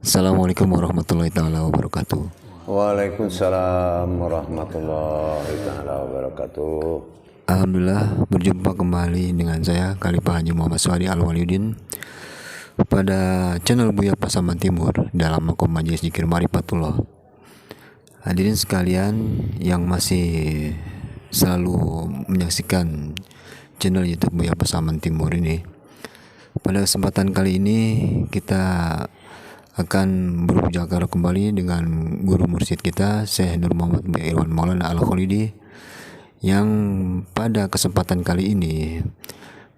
Assalamualaikum warahmatullahi taala wabarakatuh. Waalaikumsalam warahmatullahi taala wabarakatuh. Alhamdulillah berjumpa kembali dengan saya Khalifah Haji Muhammad Suhadi Al-Waliuddin pada channel Buya Pasaman Timur dalam makom Majelis Zikir Marifatullah. Hadirin sekalian yang masih selalu menyaksikan channel YouTube Buya Pasaman Timur ini, pada kesempatan kali ini kita akan berbicara kembali dengan guru mursyid kita Syekh Nur Muhammad Irwan Maulana Al-Khalidi, yang pada kesempatan kali ini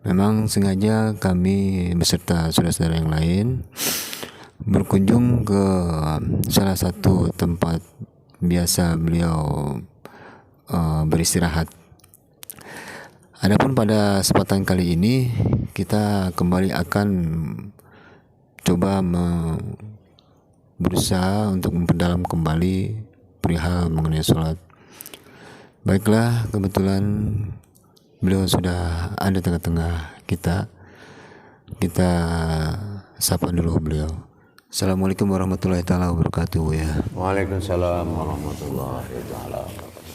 memang sengaja kami beserta saudara-saudara yang lain berkunjung ke salah satu tempat biasa beliau beristirahat. Adapun pada kesempatan kali ini kita kembali akan coba berusaha untuk memperdalam kembali perihal mengenai sholat. Baiklah, kebetulan beliau sudah ada tengah-tengah kita. Kita sapa dulu beliau. Assalamualaikum warahmatullahi taala wabarakatuh ya. Waalaikumsalam warahmatullahi taala wabarakatuh.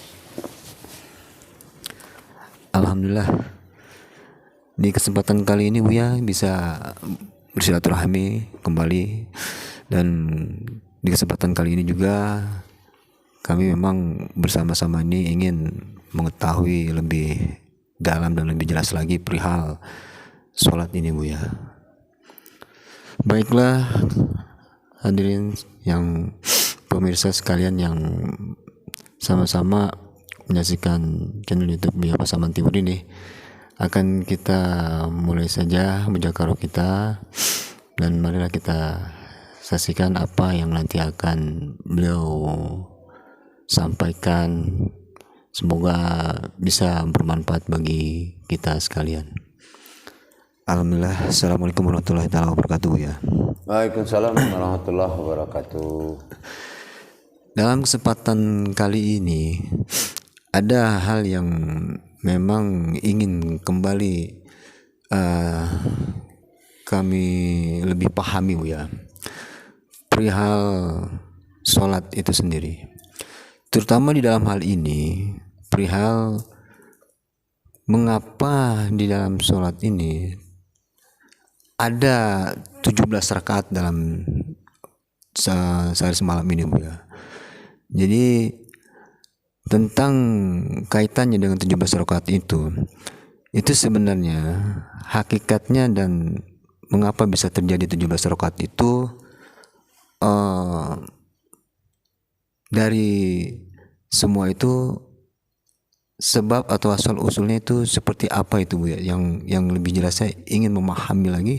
Alhamdulillah, di kesempatan kali ini Buya bisa bersilaturahmi kembali, dan di kesempatan kali ini juga kami memang bersama-sama ini ingin mengetahui lebih dalam dan lebih jelas lagi perihal sholat ini Buya. Baiklah hadirin yang pemirsa sekalian yang sama-sama menyaksikan channel YouTube Buya Pasaman Timur ini, akan kita mulai saja mujakarah kita, dan marilah kita saksikan apa yang nanti akan beliau sampaikan. Semoga bisa bermanfaat bagi kita sekalian. Alhamdulillah. Assalamualaikum warahmatullahi taala wabarakatuh ya. Waalaikumsalam warahmatullahi wabarakatuh. Dalam kesempatan kali ini ada hal yang memang ingin kembali kami lebih pahami ya, perihal sholat itu sendiri, terutama di dalam hal ini perihal mengapa di dalam sholat ini ada 17 rakaat dalam sehari semalam ini Bu ya. Jadi tentang kaitannya dengan 17 rakaat itu sebenarnya hakikatnya dan mengapa bisa terjadi 17 rakaat itu dari semua itu, sebab atau asal usulnya itu seperti apa itu Bu ya, yang lebih jelas saya ingin memahami lagi,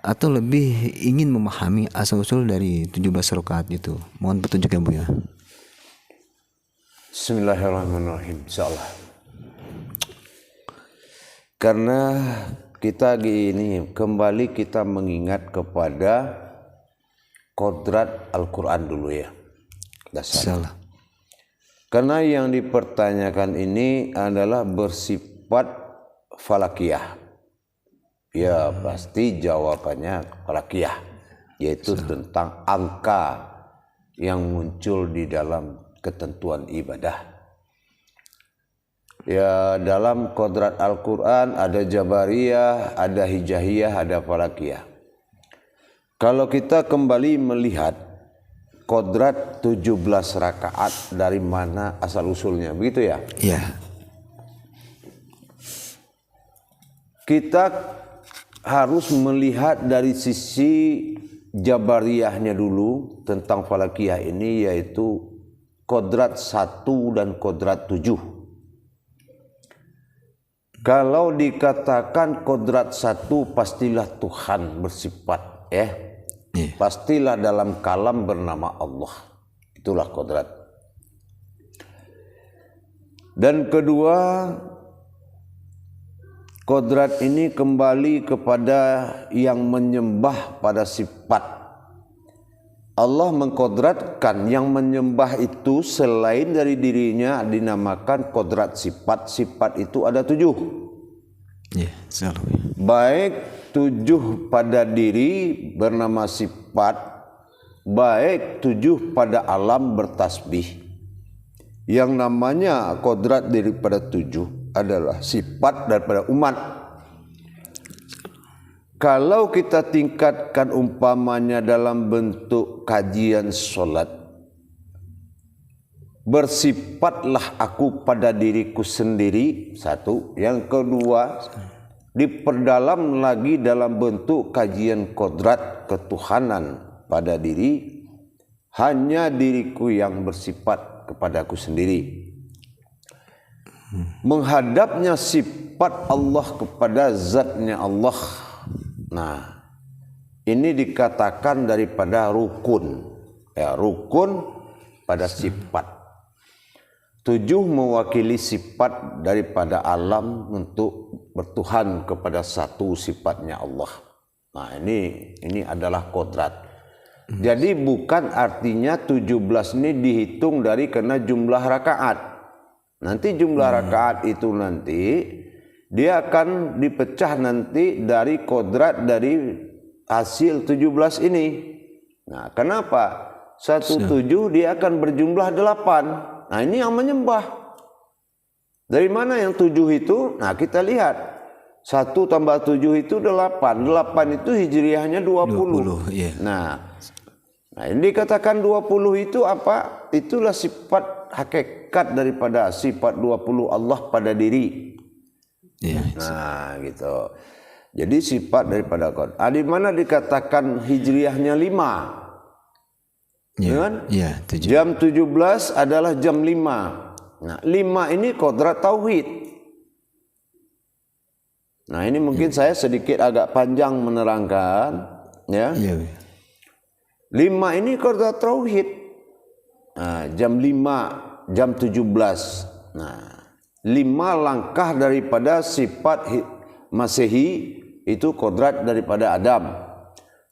atau lebih ingin memahami asal usul dari 17 rakaat itu. Mohon petunjuknya Bu ya. Bismillahirrahmanirrahim. Insyaallah. Karena kita gini, kembali kita mengingat kepada kodrat Al-Quran dulu ya. Dasar. Karena yang dipertanyakan ini adalah bersifat falakiyah. Ya pasti jawabannya falakiyah, yaitu tentang angka yang muncul di dalam ketentuan ibadah. Ya, dalam kodrat Al-Quran ada Jabariyah, ada Hijahiyah, ada Falakiyah. Kalau kita kembali melihat kodrat 17 rakaat, dari mana asal usulnya, begitu ya? Iya. Kita harus melihat dari sisi Jabariyahnya dulu tentang Falakiyah ini, yaitu kodrat 1 dan kodrat 7. Kalau dikatakan kodrat 1 pastilah Tuhan bersifat pastilah dalam kalam bernama Allah, itulah kodrat. Dan kedua, kodrat ini kembali kepada yang menyembah pada sifat. Allah mengkodratkan yang menyembah itu selain dari dirinya dinamakan kodrat sifat. Sifat itu ada 7. Selalu. Baik 7 pada diri bernama sifat, baik 7 pada alam bertasbih. Yang namanya kodrat daripada 7 adalah sifat daripada umat. Kalau kita tingkatkan umpamanya dalam bentuk kajian solat, bersifatlah aku pada diriku sendiri, satu. Yang kedua, diperdalam lagi dalam bentuk kajian kodrat ketuhanan pada diri, hanya diriku yang bersifat kepadaku sendiri. Menghadapnya sifat Allah kepada zatnya Allah. Nah, ini dikatakan daripada rukun. Ya, rukun pada sifat. 7 mewakili sifat daripada alam untuk bertuhan kepada satu sifatnya Allah. Nah, ini adalah kodrat. Jadi bukan artinya 17 ini dihitung dari kena jumlah rakaat. Nanti jumlah rakaat itu nanti dia akan dipecah nanti dari kodrat dari hasil 17 ini. Nah, kenapa? 17 dia akan berjumlah 8. Nah, ini yang menyembah. Dari mana yang 7 itu? Nah, kita lihat. 1 tambah 7 itu 8. 8 itu hijriahnya 20. Yeah. Nah, ini dikatakan 20 itu apa? Itulah sifat hakikat daripada sifat 20 Allah pada diri. Yeah. Nah, gitu. Jadi sifat daripada God. Di mana dikatakan hijriahnya 5? Ya, ya, jam 17 adalah jam 5. Nah, 5 ini kodrat tauhid. Nah, ini mungkin saya sedikit agak panjang menerangkan, ya. 5 ini kodrat tauhid. Nah, jam 5, jam 17. Nah, 5 langkah daripada sifat Masehi itu kodrat daripada Adam.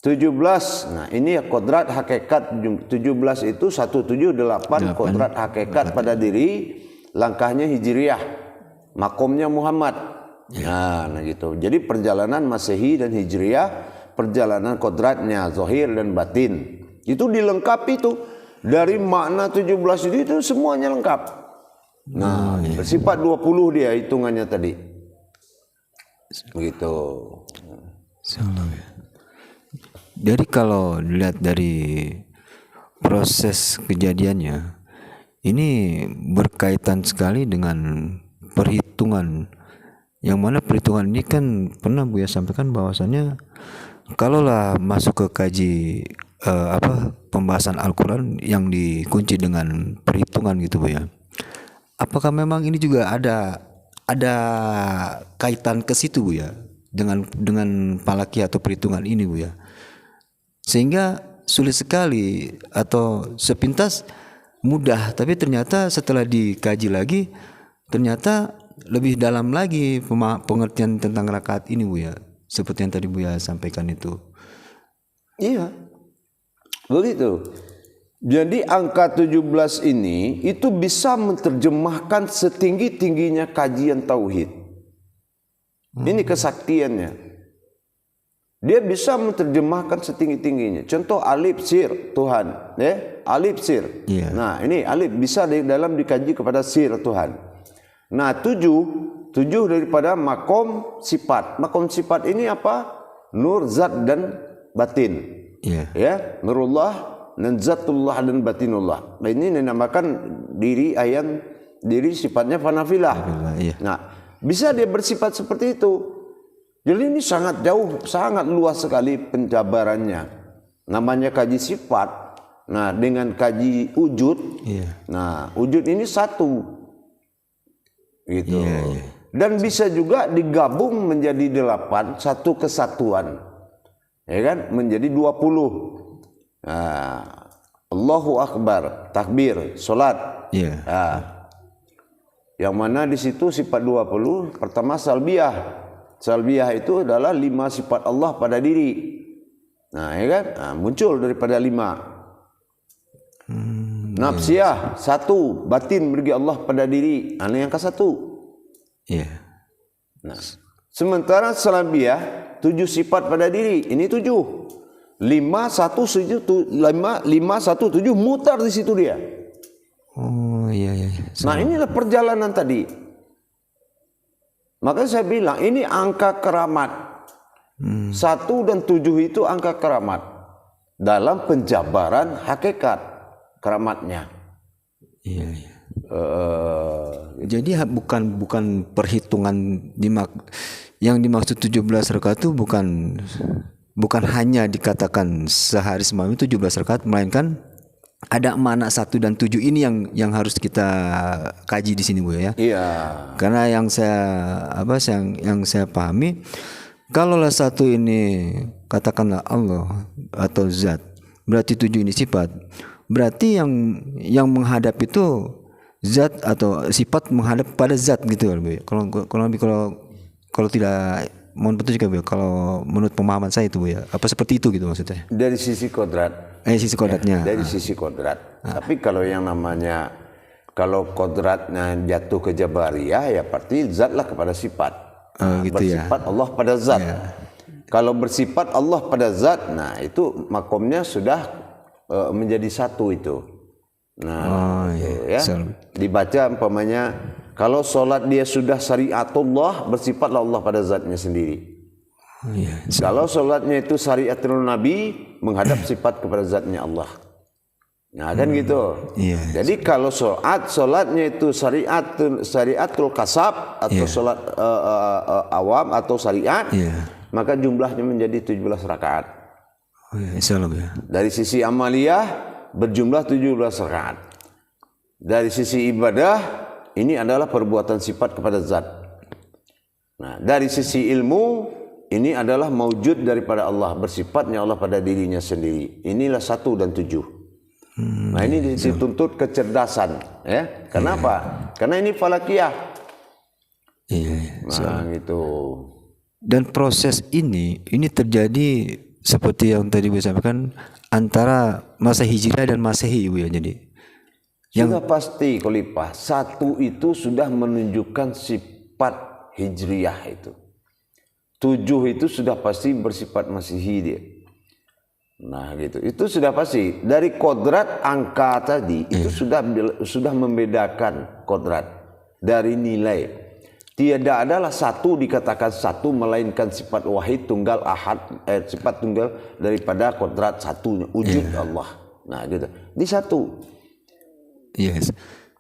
17, nah ini kodrat hakikat 17 itu 178 kodrat hakikat pada diri, langkahnya hijriyah, makomnya Muhammad. Nah gitu. Jadi perjalanan Masehi dan hijriyah, perjalanan kodratnya zahir dan batin. Itu dilengkapi itu dari makna 17 itu semuanya lengkap. Nah, bersifat 20 dia hitungannya tadi. Begitu. Jadi kalau dilihat dari proses kejadiannya, ini berkaitan sekali dengan perhitungan. Yang mana perhitungan ini kan pernah Buya sampaikan bahwasannya kalaulah masuk ke kaji pembahasan Al-Quran yang dikunci dengan perhitungan gitu Buya. Apakah memang ini juga ada kaitan ke situ Buya dengan falaki atau perhitungan ini Buya? Sehingga sulit sekali atau sepintas mudah, tapi ternyata setelah dikaji lagi ternyata lebih dalam lagi pengertian tentang rakaat ini Buya, seperti yang tadi Buya sampaikan itu. Iya, begitu. Jadi angka 17 ini itu bisa menerjemahkan setinggi-tingginya kajian tauhid. Ini kesaktiannya. Dia bisa menerjemahkan setinggi-tingginya. Contoh alif sir Tuhan, ya, alif sir. Yeah. Nah, ini alif bisa dalam dikaji kepada sir Tuhan. Nah, 7 daripada makom sifat. Makom sifat ini apa? Nur, zat dan batin. Yeah. Ya, nurullah dan zatullah dan batinullah. Nah, ini dinamakan diri sifatnya fanafilah. Yeah. Nah, bisa dia bersifat seperti itu. Jadi ini sangat jauh, sangat luas sekali penjabarannya. Namanya kaji sifat. Nah, dengan kaji wujud. Nah, wujud ini satu. Gitu. Dan bisa juga digabung menjadi 8, satu kesatuan. Ya kan? Menjadi 20. Nah, Allahu Akbar, takbir, salat. Nah, yang mana di situ sifat 20 pertama salbiyah. Salbiyah itu adalah 5 sifat Allah pada diri. Nah, ya kan? Nah, muncul daripada 5. Nafsiyah 1, batin bagi Allah pada diri. Nah, yang ke-1. Nah, sementara salbiyah 7 sifat pada diri. Ini 7. 517 mutar di situ dia. Oh iya. Nah inilah perjalanan tadi. Makanya saya bilang ini angka keramat. 1 dan 7 itu angka keramat dalam penjabaran hakikat keramatnya. Iya. Jadi bukan perhitungan yang dimaksud 17 rakaat itu bukan hanya dikatakan sehari semalam itu 17 rakaat, melainkan ada makna 1 dan 7 ini yang harus kita kaji di sini Bu ya. Iya. Karena yang saya pahami, kalau satu ini katakanlah Allah atau zat, berarti 7 ini sifat. Berarti yang menghadap itu zat atau sifat menghadap pada zat gitu Bu. Kalau tidak, mohon petunjuk Bu, kalau menurut pemahaman saya itu Bu ya. Apa seperti itu gitu maksudnya? Dari sisi kodrat. Sisi kodratnya. Dari sisi kodrat. Tapi kalau yang namanya, kalau kodratnya jatuh ke jabariyah, ya berarti zatlah kepada sifat. Gitu bersifat ya. Allah pada zat. Kalau bersifat Allah pada zat, nah itu makomnya sudah menjadi satu itu. Nah, ya. Dibaca umpamanya, kalau sholat dia sudah syariatullah, bersifatlah Allah pada zatnya sendiri. Kalau sholatnya itu syariatul Nabi, menghadap sifat kepada zatnya Allah. Nah kan gitu. Jadi kalau sholatnya itu syariatul kasab atau sholat awam atau syariat, maka jumlahnya menjadi 17 rakaat. Dari sisi amaliyah berjumlah 17 rakaat. Dari sisi ibadah ini adalah perbuatan sifat kepada zat. Nah, dari sisi ilmu ini adalah maujud daripada Allah, bersifatnya Allah pada dirinya sendiri. Inilah 1 dan 7. Nah, ini dituntut kecerdasan, ya. Kenapa? Karena ini falakiyah. Nah, gitu. Dan proses ini terjadi seperti yang tadi saya sampaikan antara masa hijrah dan masehi Bu ya. Jadi sudah pasti Khalifah, 1 itu sudah menunjukkan sifat hijriyah itu. 7 itu sudah pasti bersifat Masihi dia. Nah gitu, itu sudah pasti. Dari kodrat angka tadi itu sudah membedakan kodrat dari nilai. Tidak adalah 1 dikatakan 1 melainkan sifat wahid tunggal ahad, sifat tunggal daripada kodrat 1-nya wujud Allah. Nah gitu, di 1. Yes.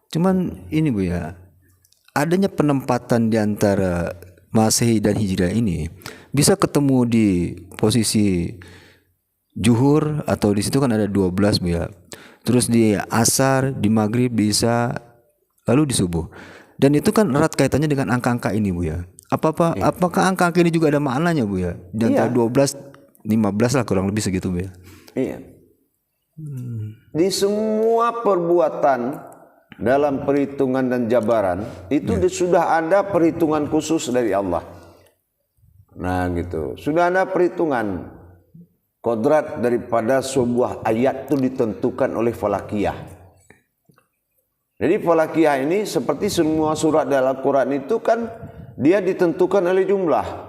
Cuman ini Bu ya, adanya penempatan di antara Masehi dan Hijrah ini bisa ketemu di posisi Zuhur, atau di situ kan ada 12 Bu ya. Terus di Asar, di Maghrib, di Isya, lalu di Subuh. Dan itu kan erat kaitannya dengan angka-angka ini Bu ya. Apakah angka-angka ini juga ada maknanya Bu ya? Di antara 12, 15 lah kurang lebih segitu Bu ya. Iya. Di semua perbuatan dalam perhitungan dan jabaran itu sudah ada perhitungan khusus dari Allah. Nah gitu, sudah ada perhitungan kodrat daripada sebuah ayat itu ditentukan oleh falakiyah. Jadi falakiyah ini seperti semua surat dalam Quran itu kan dia ditentukan oleh jumlah.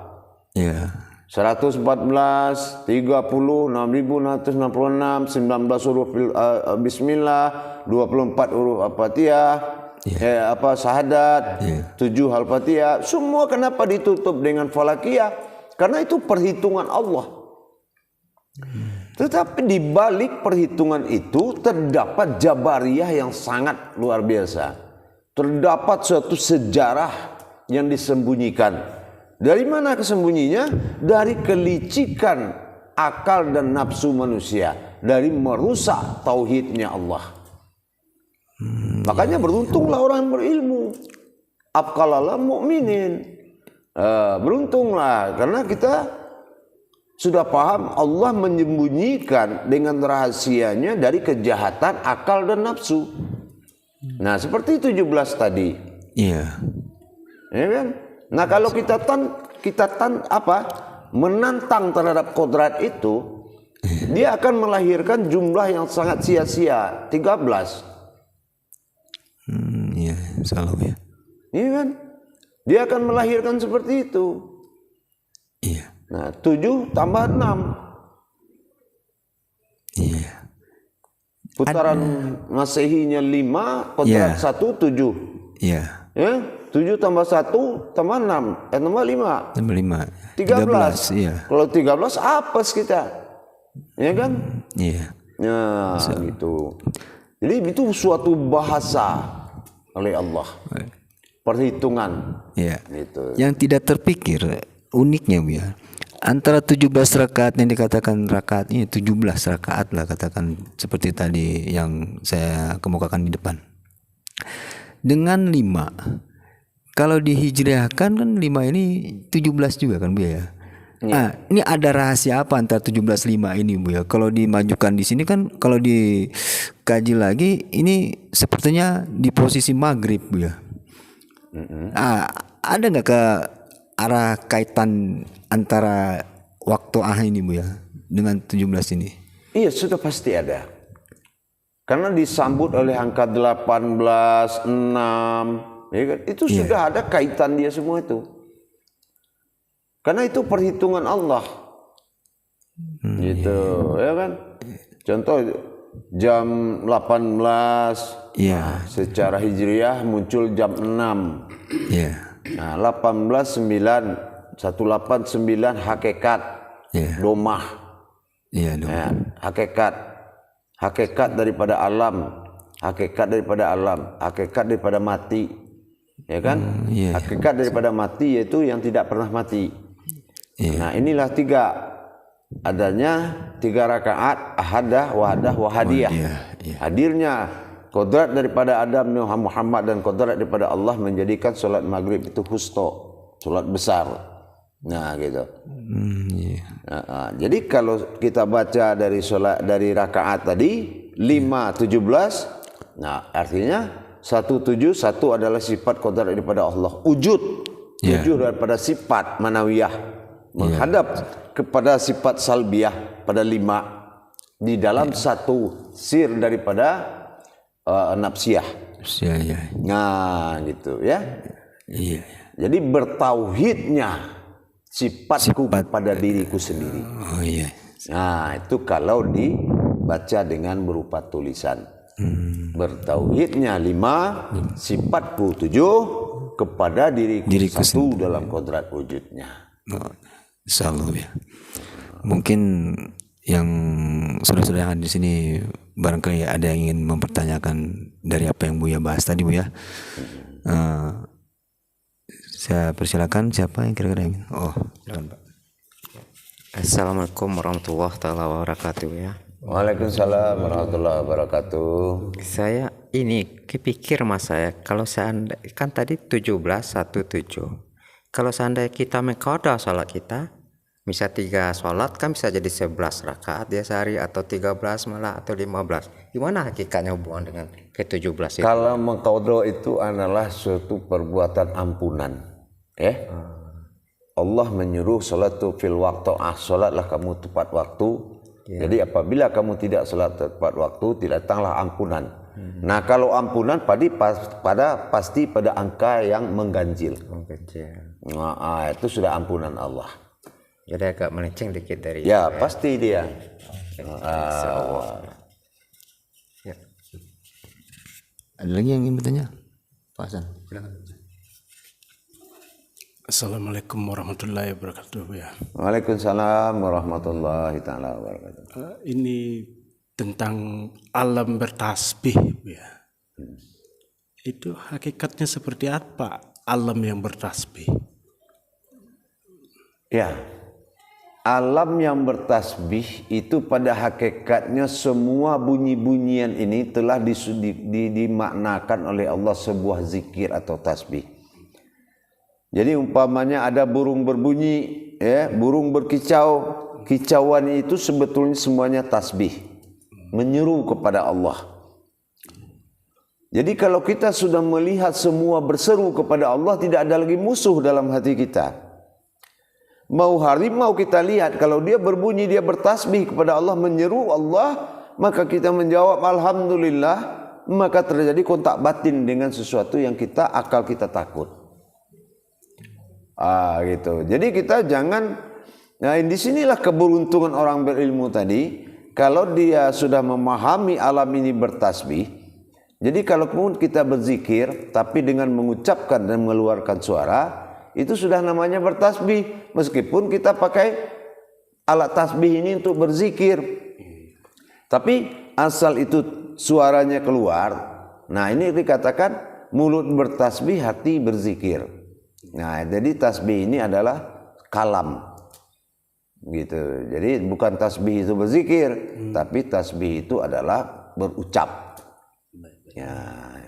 114, 30, 6.666, 19 huruf Bismillah, 24 huruf Al-Fatihah, syahadat, 7 Al-Fatihah. Semua kenapa ditutup dengan falakiyah? Karena itu perhitungan Allah. Tetapi di balik perhitungan itu terdapat jabariyah yang sangat luar biasa. Terdapat suatu sejarah yang disembunyikan. Dari mana kesembunyinya? Dari kelicikan akal dan nafsu manusia, dari merusak tauhidnya Allah. Makanya beruntunglah orang berilmu. Abqalala mu'minin. Beruntunglah karena kita sudah paham Allah menyembunyikan dengan rahasianya dari kejahatan akal dan nafsu. Nah, seperti 17 tadi. Ya kan? Nah, kalau kita menantang terhadap kodrat itu, dia akan melahirkan jumlah yang sangat sia-sia, 13. Salah ya. Iya kan? Dia akan melahirkan seperti itu. Nah, 7 tambah 6. Iya. Putaran Masehinya 5, kodrat 1 7. Iya. Ya, 7 tambah 1 tambah 6, tambah 5. Tambah 5. 13. Iya. Kalau 13 apes kita. Ya kan? Iya. Nah, gitu. Jadi itu suatu bahasa oleh Allah. Perhitungan. Iya. Gitu. Yang tidak terpikir uniknya Bu ya. Antara 17 rakaat yang dikatakan rakaat ini 17 rakaat lah katakan seperti tadi yang saya kemukakan di depan. Dengan 5. Kalau dihijriahkan kan 5 ini 17 juga kan Bu ya. Nah, ini ada rahasia apa antara 17 5 ini Bu ya? Kalau dimajukan di sini kan kalau dikaji lagi ini sepertinya di posisi maghrib Bu ya. Ada nggak ke arah kaitan antara waktu ini Bu ya dengan 17 ini? Iya, sudah pasti ada. Karena disambut oleh angka 18, 6, ya kan? Itu sudah ada kaitan dia semua itu. Karena itu perhitungan Allah. Gitu, ya kan? Contoh jam 18 secara hijriah muncul jam 6. Iya. Nah, 18 9 189 hakikat domah. Iya, domah. Hakikat daripada alam, hakikat daripada mati. Ya kan? Hakikat daripada mati yaitu yang tidak pernah mati. Nah, inilah 3. Adanya 3 rakaat ahadah, wahadah, wahadiyah. Hadirnya kodrat daripada Adam, Nuh, Muhammad dan kodrat daripada Allah menjadikan solat maghrib itu husto, solat besar. Nah, gitu. Jadi kalau kita baca dari rakaat tadi 5 17, nah artinya 1 7 1 adalah sifat kodrat daripada Allah. Wujud 7 daripada sifat manawiyah menghadap kepada sifat salbiyah pada 5 di dalam satu sir daripada nafsiyah. Nah, gitu ya. Iya. Jadi bertauhidnya sifatku pada diriku sendiri. Oh iya. Nah, itu kalau dibaca dengan berupa tulisan. Bertauhidnya 5, sifatku 7 kepada diriku 1 dalam kodrat wujudnya. Insyaallah ya. Mungkin yang saudara-saudara di sini barangkali ada yang ingin mempertanyakan dari apa yang Buya bahas tadi Bu ya. Saya persilakan siapa yang kira-kira ingin. Silakan Pak. Assalamualaikum warahmatullahi wabarakatuh ya. Waalaikumsalam warahmatullahi wabarakatuh. Saya ini kepikir Mas saya kalau seandainya kan tadi 17 17. Kalau seandainya kita mengqadha salat kita, misal 3 salat kan bisa jadi 11 rakaat dia sehari atau 13 malah atau 15. Gimana hakikatnya hubungan dengan ke-17 itu? Kalau mengqadha itu adalah suatu perbuatan ampunan. Allah menyuruh salatu fil waqtu, salatlah kamu tepat waktu. Jadi apabila kamu tidak salat tepat waktu, tidak datanglah ampunan. Nah, kalau ampunan pasti pada angka yang mengganjil. Nah, itu sudah ampunan Allah. Jadi agak melenceng dikit dari ya pasti dia. Ada lagi yang ingin bertanya? Pak Hasan, silakan. Assalamualaikum warahmatullahi wabarakatuh ya. Waalaikumsalam warahmatullahi taala wabarakatuh. Ini tentang alam bertasbih ya. Itu hakikatnya seperti apa alam yang bertasbih? Ya. Alam yang bertasbih itu pada hakikatnya semua bunyi-bunyian ini telah dimaknakan oleh Allah sebuah zikir atau tasbih. Jadi umpamanya ada burung berbunyi, burung berkicau, kicauan itu sebetulnya semuanya tasbih, menyeru kepada Allah. Jadi kalau kita sudah melihat semua berseru kepada Allah, tidak ada lagi musuh dalam hati kita. Mau harimau kita lihat, kalau dia berbunyi, dia bertasbih kepada Allah, menyeru Allah, maka kita menjawab Alhamdulillah, maka terjadi kontak batin dengan sesuatu yang akal kita takut. Gitu. Jadi kita jangan, nah disinilah keberuntungan orang berilmu tadi. kalau dia sudah memahami alam ini bertasbih, jadi kalaupun kita berzikir tapi dengan mengucapkan dan mengeluarkan suara, itu sudah namanya bertasbih, meskipun kita pakai alat tasbih ini untuk berzikir. Tapi asal itu suaranya keluar, nah ini dikatakan mulut bertasbih, hati berzikir. Nah, jadi tasbih ini adalah kalam, gitu. Jadi bukan tasbih itu berzikir, tapi tasbih itu adalah berucap. Ya,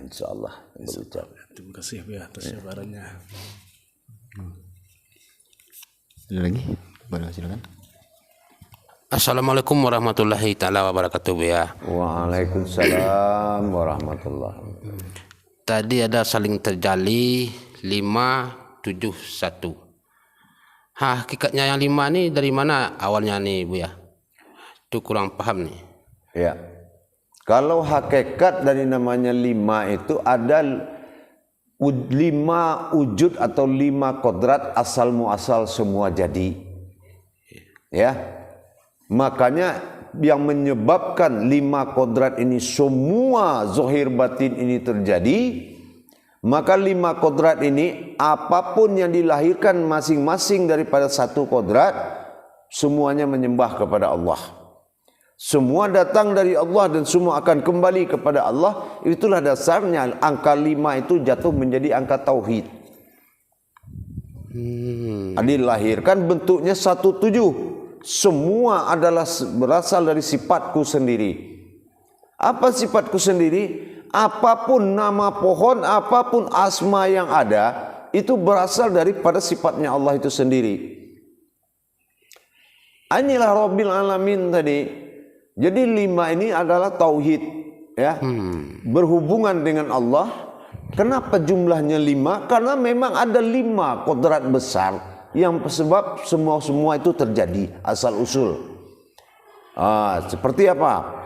insyaallah berucap. Terima kasih ya atas jawabannya. Ada lagi? Boleh, silakan. Assalamualaikum warahmatullahi taala wabarakatuh ya. Waalaikumsalam warahmatullahi. Tadi ada saling terjali 571. Hakikatnya yang 5 nih dari mana awalnya nih Bu ya? Itu kurang paham nih. Ya. Kalau hakikat dari namanya 5 itu ada 5 wujud atau 5 kodrat asal muasal semua jadi. Ya. Makanya yang menyebabkan 5 kodrat ini semua zahir batin ini terjadi, maka 5 kodrat ini apapun yang dilahirkan masing-masing daripada satu kodrat, semuanya menyembah kepada Allah. Semua datang dari Allah dan semua akan kembali kepada Allah. Itulah dasarnya angka 5 itu jatuh menjadi angka tauhid. Dilahirkan bentuknya 17. Semua adalah berasal dari sifatku sendiri. Apa sifatku sendiri? Apapun nama pohon, apapun asma yang ada, itu berasal daripada sifatnya Allah itu sendiri. Inilah Rabbil Alamin tadi. Jadi 5 ini adalah tauhid, ya. Berhubungan dengan Allah. Kenapa jumlahnya 5? Karena memang ada 5 kodrat besar yang sebab semua itu terjadi asal usul. Seperti apa?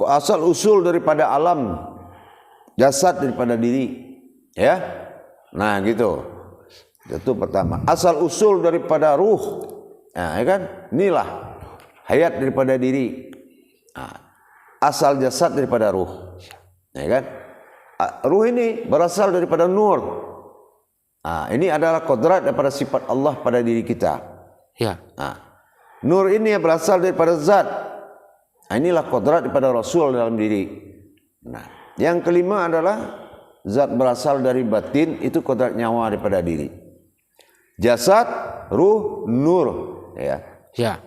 Asal usul daripada alam, jasad daripada diri, ya. Nah, gitu. Itu pertama. Asal usul daripada ruh, ya kan? Inilah hayat daripada diri. Asal jasad daripada ruh, ya kan? Ruh ini berasal daripada nur. Ini adalah kodrat daripada sifat Allah pada diri kita. Ya. Nur ini berasal daripada zat. Inilah kodrat daripada Rasul dalam diri. Nah, yang kelima adalah zat berasal dari batin, itu kodrat nyawa daripada diri. Jasad, ruh, nur, ya. Ya.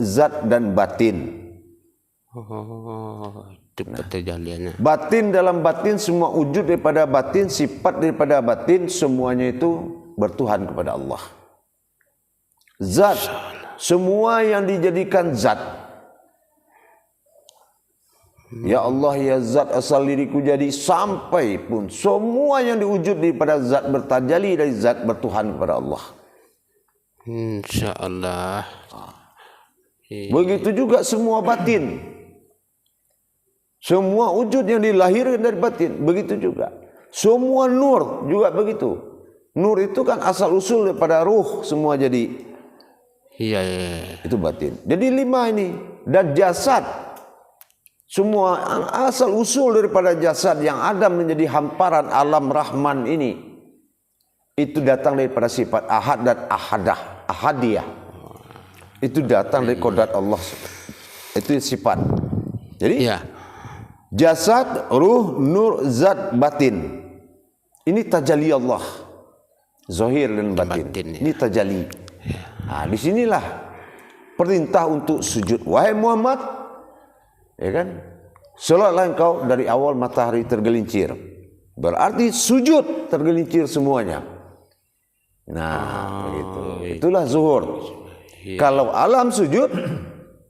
Zat dan batin. Itu perjaliannya. Batin dalam batin, semua wujud daripada batin, sifat daripada batin, semuanya itu bertuhan kepada Allah. Zat, semua yang dijadikan zat. Ya Allah, ya zat asal diriku jadi, sampai pun semua yang diwujud daripada zat bertajali dari zat bertuhan kepada Allah. Insyaallah. Begitu juga semua batin. Semua wujud yang dilahirkan dari batin, begitu juga. Semua nur juga begitu. Nur itu kan asal usul daripada ruh semua jadi. Iya. Itu batin. Jadi 5 ini. Dan jasad, semua asal usul daripada jasad yang ada menjadi hamparan alam Rahman ini, itu datang daripada sifat ahad dan ahadah, ahadiyah. Itu datang dari kodrat Allah. Itu sifat. Jadi jasad, ruh, nur, zat, batin. Ini tajalli Allah. Zahir dan batin. Ini tajalli. Di sinilah perintah untuk sujud. Wahai Muhammad, ya kan? Salatlah engkau dari awal matahari tergelincir. Berarti sujud tergelincir semuanya. Nah, begitu. Itulah zuhur. Kalau alam sujud,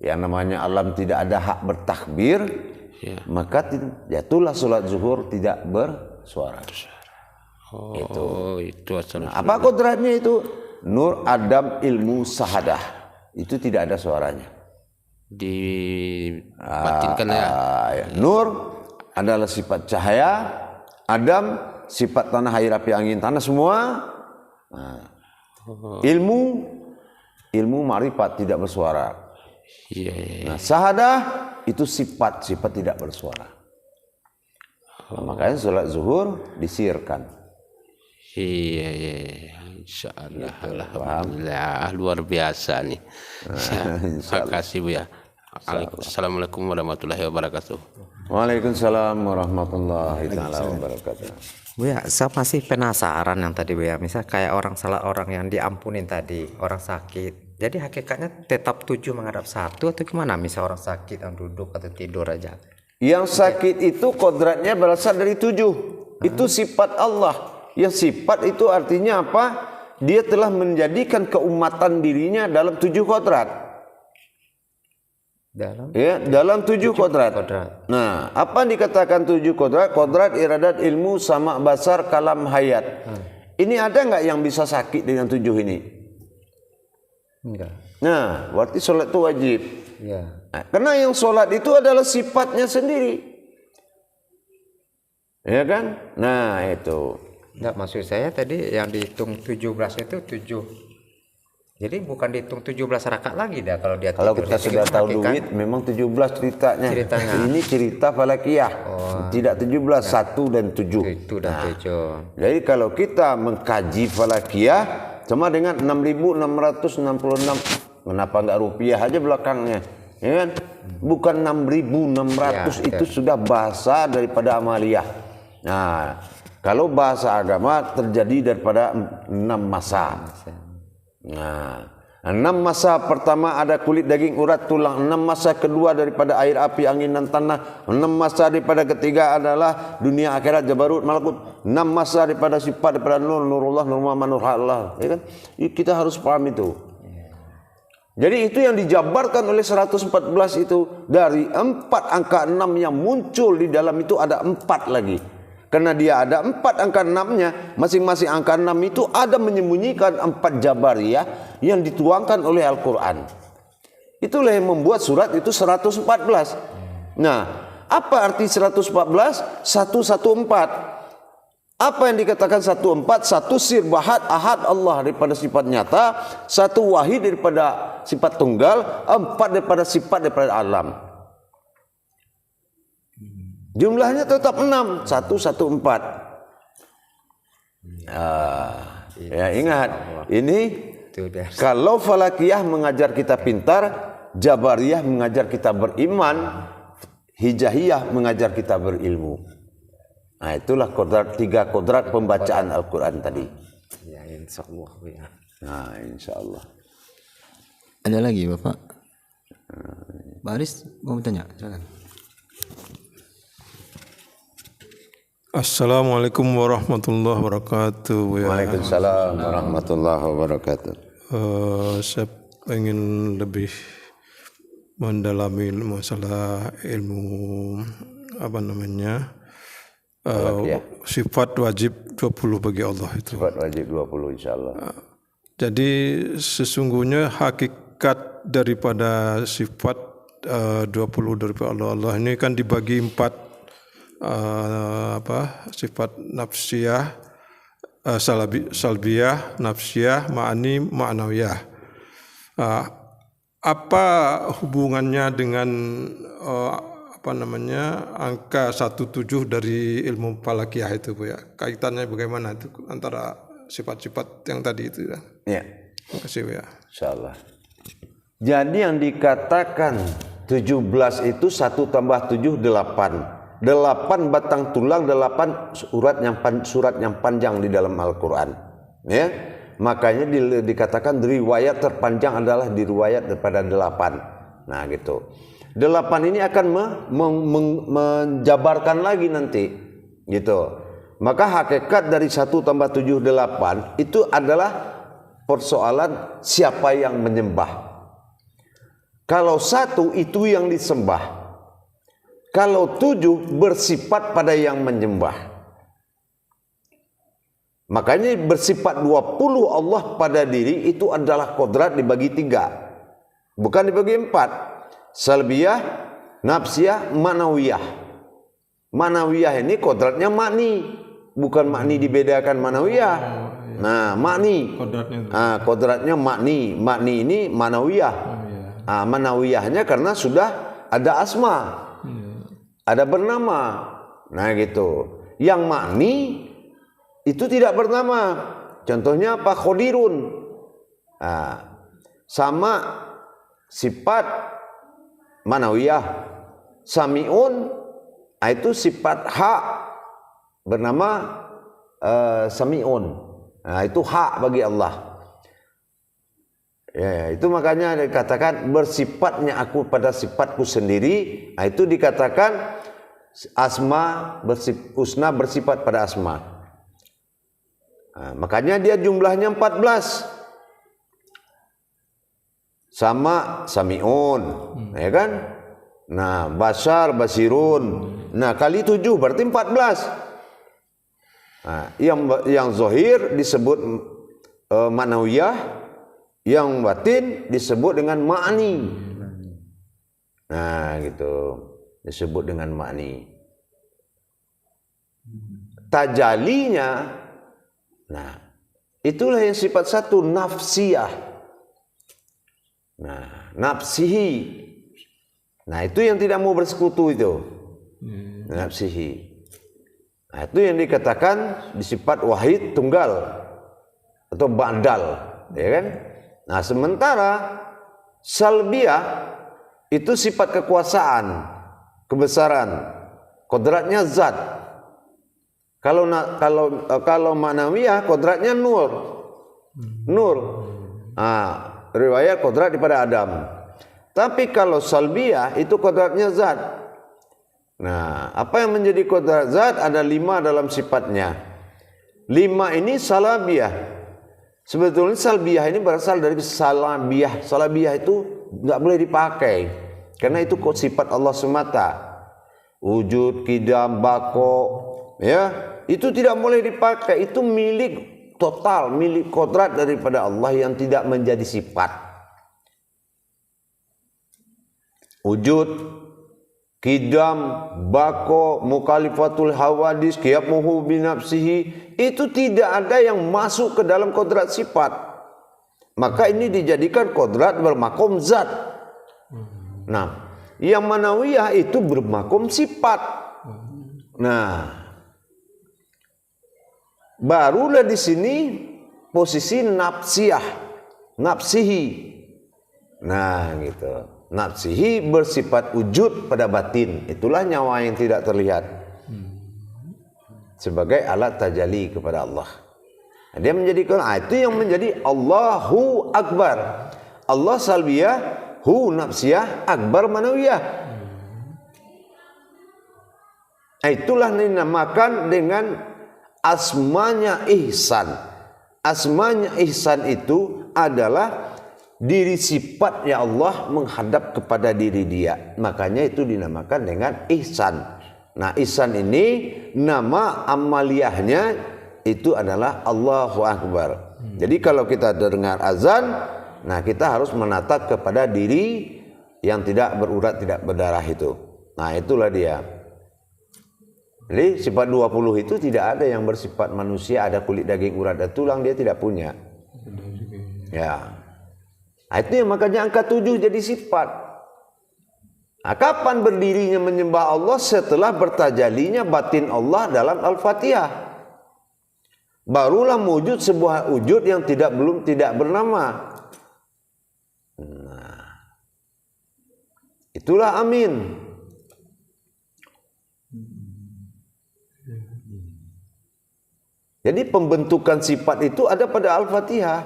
yang namanya alam tidak ada hak bertakbir, maka jatuhlah salat zuhur tidak bersuara. Itu asal. Apa kodratnya itu? Nur, Adam, ilmu, sahadah. Itu tidak ada suaranya. Dibatinkan ya. Nur adalah sifat cahaya, Adam sifat tanah, air, api, angin, tanah semua. Ilmu ma'rifat tidak bersuara. Iya, iya, iya. Nah, syahadah itu sifat tidak bersuara. Nah, makanya sholat zuhur disirkan. Iya, iya, iya. Insya Allah, alhamdulillah, luar biasa nih. Terima kasih Bu ya. Assalamualaikum warahmatullahi wabarakatuh. Waalaikumsalam warahmatullahi wabarakatuh. Bu ya, saya masih penasaran yang tadi Bu ya. Misal kayak orang yang diampunin tadi, orang sakit. Jadi hakikatnya tetap 7 menghadap 1 atau gimana? Misal orang sakit yang duduk atau tidur aja. Yang sakit itu kodratnya berasal dari 7. Itu sifat Allah. Yang sifat itu artinya apa? Dia telah menjadikan keumatan dirinya dalam 7 kodrat. Dalam 7 kodrat. Nah, apa yang dikatakan 7 kodrat? Kodrat, iradat, ilmu, sama, basar, kalam, hayat. Ini ada nggak yang bisa sakit dengan 7 ini? Enggak. Nah, berarti sholat itu wajib. Ya. Nah, karena yang sholat itu adalah sifatnya sendiri. Ya kan? Nah, itu. Enggak, maksud saya tadi yang dihitung 17 itu 7. Jadi bukan dihitung 17 rakaat lagi dah kalau dia Kalau tidur. kita sudah tahu duit memang 17 ceritanya. Ini cerita falakiyah. Tidak 17, 1 dan 7. Itu dan 7. Jadi kalau kita mengkaji falakiyah sama dengan 6.666. Kenapa enggak rupiah aja belakangnya? Ya kan? Bukan 6.600 Ya, itu sudah bahasa daripada amaliyah. Nah, kalau bahasa agama terjadi daripada 6 masa. Nah, 6 masa pertama ada kulit, daging, urat, tulang. 6 masa kedua daripada air, api, angin dan tanah. 6 masa daripada ketiga adalah dunia, akhirat, jabarut, malakut. 6 masa daripada sifat, daripada nur, nurullah, nur Muhammad, nur Allah. Ya kan? Kita harus paham itu. Jadi itu yang dijabarkan oleh 114 itu. Dari 4 angka 6 yang muncul di dalam itu ada 4 lagi. Karena dia ada 4 angka 6-nya, masing-masing angka 6 itu ada menyembunyikan 4 jabariyah yang dituangkan oleh Al-Quran. Itulah yang membuat surat itu 114. Nah, apa arti 114? 114. Apa yang dikatakan 14? 1 sirbahat ahad Allah daripada sifat nyata, 1 wahid daripada sifat tunggal, 4 daripada sifat daripada alam. Jumlahnya tetap 6, 114. Ya ingat, ini kalau falakiyah mengajar kita pintar, jabariyah mengajar kita beriman, hijahiyah mengajar kita berilmu. Nah, itulah kodrat, 3 kodrat pembacaan Al-Quran tadi. Ya, insyaallah ya. Nah, insyaallah. Ada lagi Bapak? Pak Aris mau bertanya? Silakan. Assalamualaikum warahmatullahi wabarakatuh. Waalaikumsalam warahmatullahi wabarakatuh. Saya ingin lebih mendalami masalah ilmu sifat wajib 20 bagi Allah itu. Sifat wajib 20 insyaallah. Jadi sesungguhnya hakikat daripada sifat 20 daripada Allah ini kan dibagi 4. Sifat nafsiyah, salbiyah, nafsiyah, ma'ani, ma'nawiyah. Apa hubungannya dengan angka 17 dari ilmu falakiyah itu Bu ya? Kaitannya bagaimana itu antara sifat-sifat yang tadi itu ya? Ya. Terima kasih Bu ya. Insyaallah. Jadi yang dikatakan 17 itu 1 tambah 7 8. 8 batang tulang, 8 surat yang panjang di dalam Al-Quran. Ya, makanya dikatakan riwayat terpanjang adalah riwayat daripada 8. Nah gitu. 8 ini akan menjabarkan lagi nanti, gitu. Maka hakikat dari 1 tambah 7 8 itu adalah persoalan siapa yang menyembah. Kalau 1 itu yang disembah. Kalau 7 bersifat pada yang menyembah. Makanya bersifat 20 Allah pada diri itu adalah kodrat dibagi 3. Bukan dibagi 4. Salbiyah, nafsiyah, manawiyah. Manawiyah ini kodratnya makni. Bukan makni dibedakan manawiyah. Nah, makni. Kodratnya makni. Makni ini manawiyah. Manawiyahnya karena sudah ada asma, ada bernama. Nah gitu. Yang makni itu tidak bernama. Contohnya apa? Khodirun. Sama sifat manawiyah. Sami'un, itu sifat hak bernama Sami'un. Nah, itu hak bagi Allah. Ya, itu makanya dikatakan bersifatnya aku pada sifatku sendiri. Nah, itu dikatakan asma husna bersifat pada asma. Nah, makanya dia jumlahnya 14. Sama Sami'un, ya kan? Nah, Basar, Basirun. Nah, kali 7 berarti 14. Nah, yang zahir disebut manawiyah, yang batin disebut dengan ma'ni. Nah, gitu. Disebut dengan ma'ni. Tajalinya, nah, itulah yang sifat satu, nafsiyah. Nah, nafsihi. Nah, itu yang tidak mau bersekutu itu. Nafsihi. Nah, itu yang dikatakan disifat wahid tunggal atau ba'dal, ya kan? Nah, sementara salbiyah itu sifat kekuasaan, kebesaran, kodratnya zat. Kalau manawiyah kodratnya nur. Nur. Riwayat kodrat daripada Adam. Tapi kalau salbiyah itu kodratnya zat. Nah, apa yang menjadi kodrat zat? Ada 5 dalam sifatnya. 5 ini salabiyah. Sebetulnya salbiyah ini berasal dari salabiyah. Salabiyah itu nggak boleh dipakai karena itu sifat Allah semata. Wujud, qidam, baqo, ya itu tidak boleh dipakai. Itu milik total, milik kodrat daripada Allah yang tidak menjadi sifat. Wujud, qidam, baqo, mukhalifatul hawadis, qiyamuhu binafsihi, itu tidak ada yang masuk ke dalam kodrat sifat. Maka ini dijadikan kodrat bermakom zat. Nah, yang manawiyah itu bermakom sifat. Nah, barulah di sini posisi nafsiyah, nafsihi. Nah, gitu. Nafsihi bersifat wujud pada batin. Itulah nyawa yang tidak terlihat. Sebagai alat tajalli kepada Allah. Nah, dia menjadikan itu yang menjadi Allahu Akbar. Allah salbiyah, hu nafsiyah, akbar manawiyah. Nah, itulah dinamakan dengan asmanya ihsan. Asmanya ihsan itu adalah diri sifat ya Allah menghadap kepada diri dia. Makanya itu dinamakan dengan ihsan. Nah, ihsan ini nama amaliyahnya itu adalah Allahu Akbar. Jadi kalau kita dengar azan, nah kita harus menatap kepada diri yang tidak berurat, tidak berdarah itu. Nah, itulah dia. Jadi sifat 20 itu tidak ada yang bersifat manusia, ada kulit, daging, urat, dan tulang, dia tidak punya. Ya. Nah, itu yang makanya angka 7 jadi sifat. Nah, kapan berdirinya menyembah Allah? Setelah bertajalinya batin Allah dalam Al-Fatihah. Barulah wujud sebuah wujud yang belum tidak bernama. Nah, itulah amin. Jadi pembentukan sifat itu ada pada Al-Fatihah.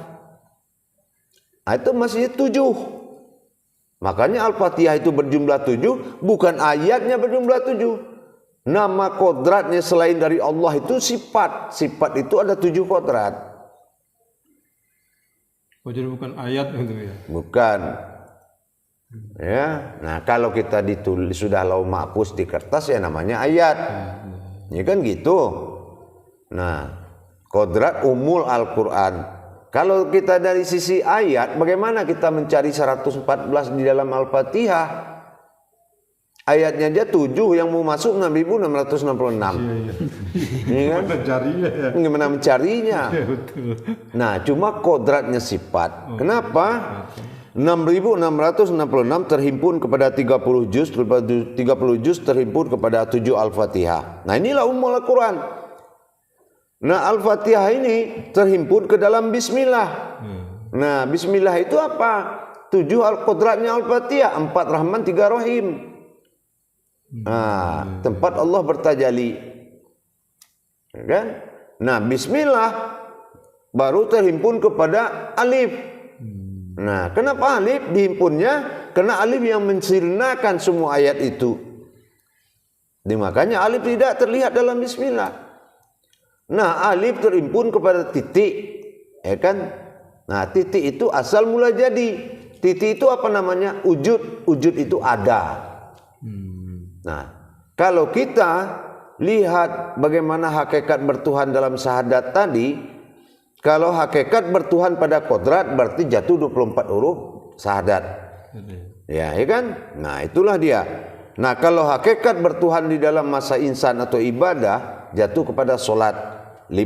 Nah, itu masih 7. Makanya Al-Fatihah itu berjumlah 7, bukan ayatnya berjumlah 7. Nama kodratnya selain dari Allah itu sifat. Sifat itu ada 7 kodrat. Oh, jadi bukan ayat itu ya? Bukan. Ya, nah kalau kita ditulis sudah lau mahfuz di kertas ya namanya ayat. Ya kan gitu. Nah, kodrat umul Al-Quran. Kalau kita dari sisi ayat, bagaimana kita mencari 114 di dalam Al-Fatihah? Ayatnya aja 7, yang mau masuk 6.666. Iya kan? Gimana mencarinya? Nah, cuma kodratnya sifat. Kenapa? 6.666 terhimpun kepada 30 juz, 30 juz terhimpun kepada 7 Al-Fatihah. Nah, inilah ummul Al-Quran. Nah, Al-Fatihah ini terhimpun ke dalam bismillah. Nah, bismillah itu apa? 7 Al-Qudratnya Al-Fatihah, 4 Rahman, 3 Rahim. Nah, tempat Allah bertajalli. Kan? Nah, bismillah baru terhimpun kepada alif. Nah, kenapa alif dihimpunnya? Karena alif yang mensirnakan semua ayat itu. Makanya alif tidak terlihat dalam bismillah. Nah, alif terhimpun kepada titik, ya kan? Nah, titik itu asal mula jadi. Titik itu apa namanya? Wujud. Wujud itu ada. Nah, kalau kita lihat bagaimana hakikat bertuhan dalam syahadat tadi, kalau hakikat bertuhan pada kodrat berarti jatuh 24 huruf syahadat. Ya kan? Nah, itulah dia. Nah, kalau hakikat bertuhan di dalam masa insan atau ibadah jatuh kepada solat 5.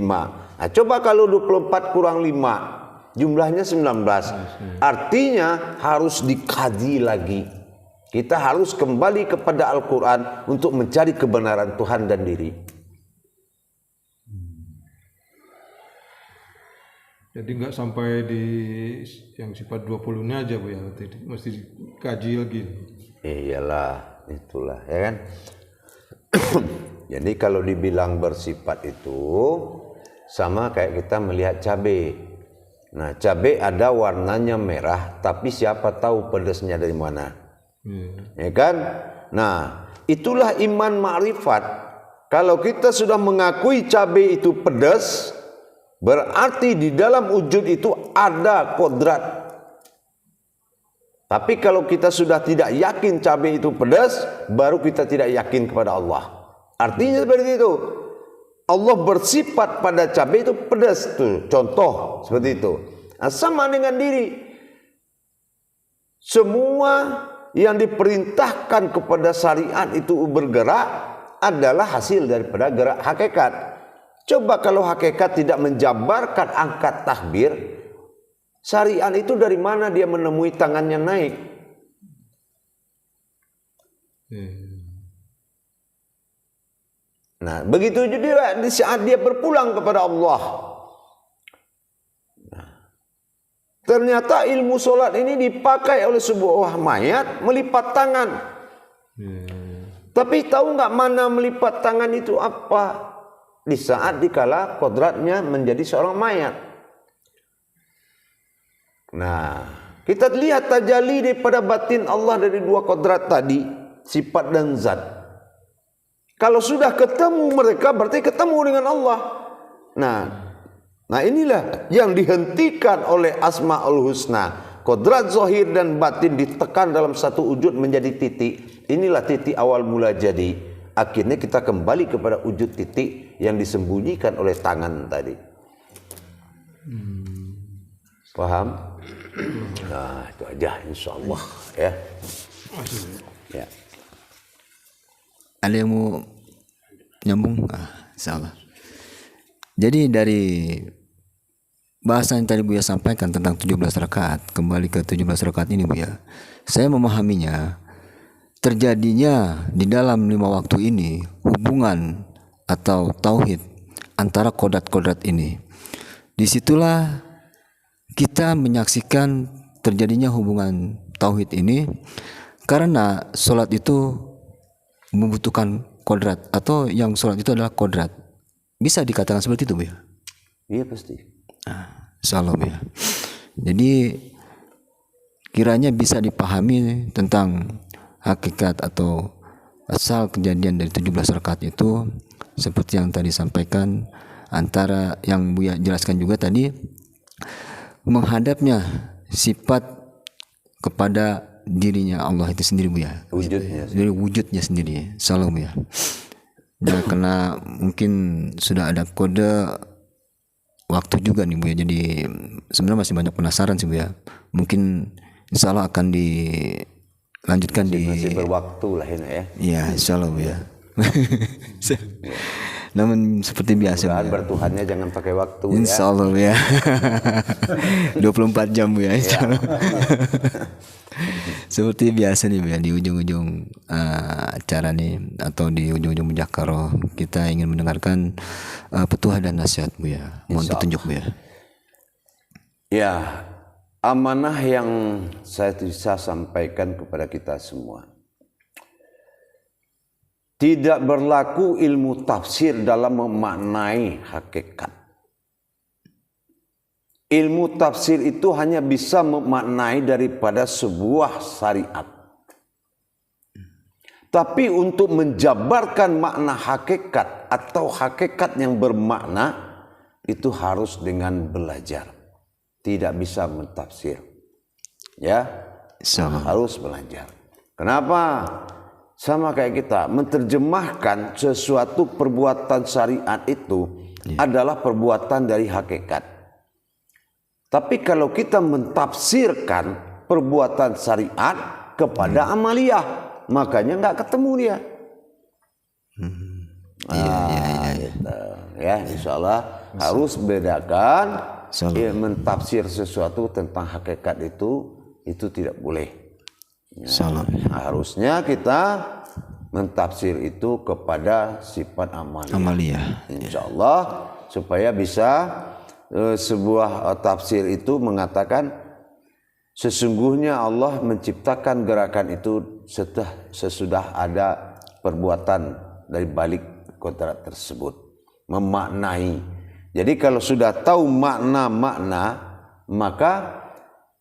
Nah, coba kalau 24 kurang 5, jumlahnya 19. Artinya harus dikaji lagi. Kita harus kembali kepada Al-Quran untuk mencari kebenaran Tuhan dan diri. Jadi nggak sampai di yang sifat 20-nya aja Bu ya, mesti dikaji lagi. Iyalah, itulah ya kan. Jadi kalau dibilang bersifat itu sama kayak kita melihat cabai. Nah, cabai ada warnanya merah, tapi siapa tahu pedasnya dari mana? Ya kan? Nah, itulah iman ma'rifat. Kalau kita sudah mengakui cabai itu pedas, berarti di dalam wujud itu ada kodrat. Tapi kalau kita sudah tidak yakin cabai itu pedas, baru kita tidak yakin kepada Allah. Artinya seperti itu. Allah bersifat pada cabai itu pedas tuh. Contoh seperti itu. Nah, sama dengan diri. Semua yang diperintahkan kepada syariat itu bergerak adalah hasil daripada gerak hakikat. Coba kalau hakikat tidak menjabarkan angkat takbir, syariat itu dari mana dia menemui tangannya naik? Nah, begitu juga di saat dia berpulang kepada Allah. Nah, ternyata ilmu solat ini dipakai oleh sebuah mayat melipat tangan. Tapi tahu nggak mana melipat tangan itu apa? Di saat dikala kodratnya menjadi seorang mayat. Nah, kita lihat tajalli daripada batin Allah dari dua kodrat tadi, sifat dan zat. Kalau sudah ketemu mereka berarti ketemu dengan Allah. Nah inilah yang dihentikan oleh Asmaul Husna. Kodrat zahir dan batin ditekan dalam satu wujud menjadi titik. Inilah titik awal mula jadi. Akhirnya kita kembali kepada wujud titik yang disembunyikan oleh tangan tadi. Paham? Nah, itu aja insyaallah ya. Ya. Ada yang mau nyambung? Salah. Jadi dari bahasan yang tadi Buya sampaikan tentang 17 rakaat, kembali ke 17 rakaat ini Buya, saya memahaminya terjadinya di dalam 5 waktu ini hubungan atau tauhid antara kodrat-kodrat ini. Disitulah kita menyaksikan terjadinya hubungan tauhid ini karena sholat itu membutuhkan kodrat, atau yang sholat itu adalah kodrat. Bisa dikatakan seperti itu Bu ya? Iya pasti. Salam ya. Jadi kiranya bisa dipahami tentang hakikat atau asal kejadian dari 17 rakaat itu seperti yang tadi sampaikan, antara yang Buya jelaskan juga tadi, menghadapnya sifat kepada dirinya Allah itu sendiri Buya, dari wujudnya sendiri. Salam ya. Dan karena mungkin sudah ada kode waktu juga nih Buya, jadi sebenarnya masih banyak penasaran sih Buya. Mungkin insya Allah akan dilanjutkan masih berwaktu lah ini ya. Iya insya Allah Buya. Namun seperti biasa Bu, Dan ya. bertuhannya jangan pakai waktu Insya Allah Bu, ya. 24 jam Bu, ya, insya Allah. Seperti biasa nih Bu, ya, di ujung-ujung acara nih atau di ujung-ujung mujakarah kita ingin mendengarkan petuah dan nasihat Bu, ya. Mohon petunjuk Bu, ya. Ya, amanah yang saya bisa sampaikan kepada kita semua. Tidak berlaku ilmu tafsir dalam memaknai hakikat. Ilmu tafsir itu hanya bisa memaknai daripada sebuah syariat. Tapi untuk menjabarkan makna hakikat atau hakikat yang bermakna itu harus dengan belajar. Tidak bisa mentafsir. Ya, harus belajar. Kenapa? Sama kayak kita menerjemahkan sesuatu perbuatan syariat itu adalah perbuatan dari hakikat. Tapi kalau kita mentafsirkan perbuatan syariat kepada amaliyah, makanya nggak ketemu dia. Gitu. Ya, insya Allah harus bedakan. Mentafsir sesuatu tentang hakikat itu tidak boleh. Ya, harusnya kita mentafsir itu kepada sifat amaliyah. Insya Allah supaya bisa sebuah tafsir itu mengatakan sesungguhnya Allah menciptakan gerakan itu sesudah ada perbuatan dari balik kodrat tersebut, memaknai. Jadi kalau sudah tahu makna-makna, maka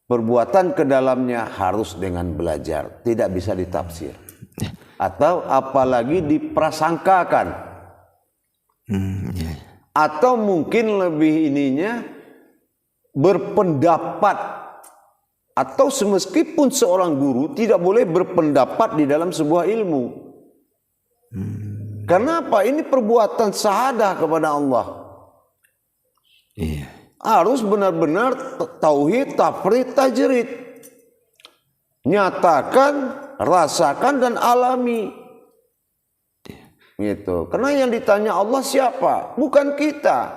perbuatan ke dalamnya harus dengan belajar, tidak bisa ditafsir. Atau apalagi diprasangkakan. Atau mungkin lebih ininya berpendapat. Atau semeskipun seorang guru tidak boleh berpendapat di dalam sebuah ilmu. Kenapa? Ini perbuatan syahadah kepada Allah. Harus benar-benar tauhid, tafrid, tajrid. Nyatakan, rasakan dan alami. Gitu. Karena yang ditanya Allah siapa? Bukan kita.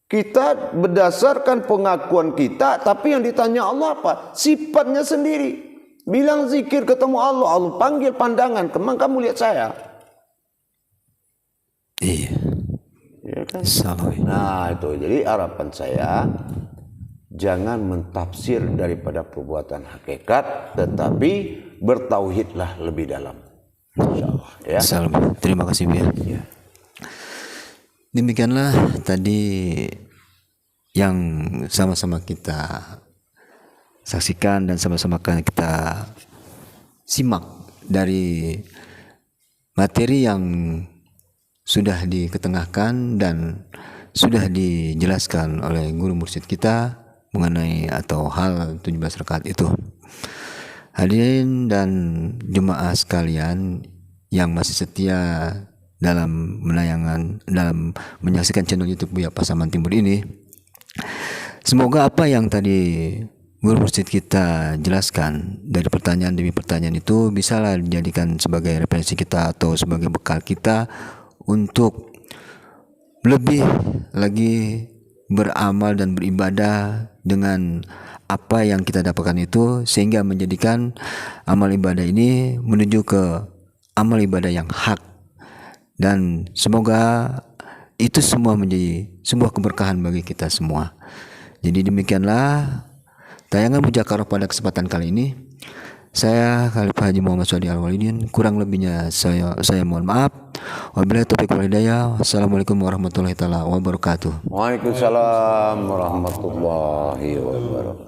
Kita berdasarkan pengakuan kita, tapi yang ditanya Allah apa? Sifatnya sendiri. Bilang zikir ketemu Allah, Allah panggil pandangan, kemang kamu lihat saya. Iya. Ya kan? Salah. Nah itu, jadi harapan saya jangan mentafsir daripada perbuatan hakikat, tetapi bertauhidlah lebih dalam. Insyaallah, ya. Salam. Terima kasih Bu, ya. Demikianlah tadi yang sama-sama kita saksikan dan sama-sama kita simak dari materi yang sudah diketengahkan dan sudah dijelaskan oleh guru mursyid kita mengenai atau hal 17 rakaat itu. Hadirin dan jemaah sekalian yang masih setia dalam menyaksikan channel YouTube Buya Pasaman Timur ini, semoga apa yang tadi guru mursyid kita jelaskan dari pertanyaan demi pertanyaan itu bisalah dijadikan sebagai referensi kita atau sebagai bekal kita untuk lebih lagi beramal dan beribadah dengan apa yang kita dapatkan itu, sehingga menjadikan amal ibadah ini menuju ke amal ibadah yang hak, dan semoga itu semua menjadi sebuah keberkahan bagi kita semua. Jadi demikianlah tayangan mujakarah pada kesempatan kali ini. Saya Khalifah Haji Muhammad Suhadi Al-Walidin, kurang lebihnya saya mohon maaf. Wabillahi taufiq wal hidayah. Wassalamualaikum warahmatullahi taala wabarakatuh. Waalaikumsalam warahmatullahi wabarakatuh.